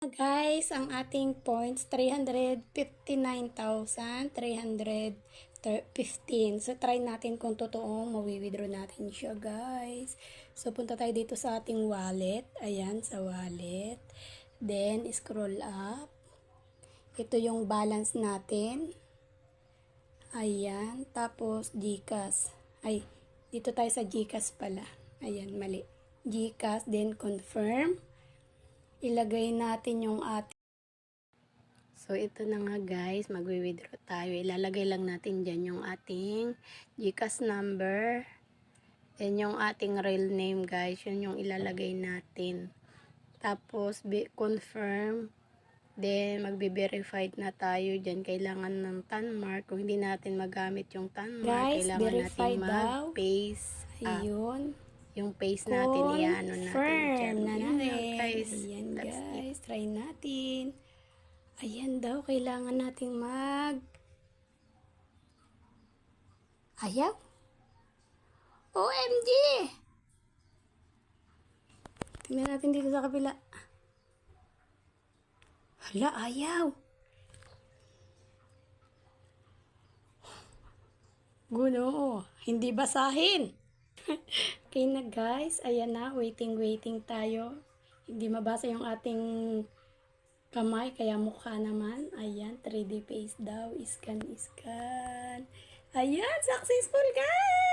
Guys, ang ating points 359,315. So try natin kung totoong mawi-withdraw natin siya, guys. So punta tayo dito sa ating wallet. Ayan, sa wallet. Then scroll up. Ito yung balance natin. Ayan, tapos GCash. Ay, dito tayo sa GCash pala. Ayan, mali. GCash, then confirm. Ilagay natin yung ating. So, ito na nga guys, magwi-withdraw tayo. Ilalagay lang natin dyan yung ating GCash number. Then, yung ating real name guys, yun yung ilalagay natin. Tapos, confirm. Then, magbe-verified na tayo dyan. Kailangan ng TANmark. Kung hindi natin magamit yung TANmark, Guys, kailangan natin mag-paste. Ayun. Yung paste natin, i-ano natin dyan. Na natin. Guys, ayan guys, try natin. Ayan daw, kailangan nating Ayaw? OMG! Tingnan natin dito sa kabila. Hala, ayaw. Guno, hindi basahin. Okay na guys, ayan na, waiting tayo. Hindi mabasa yung ating kamay, kaya mukha naman. Ayan, 3D face daw, scan. Ayan, successful guys!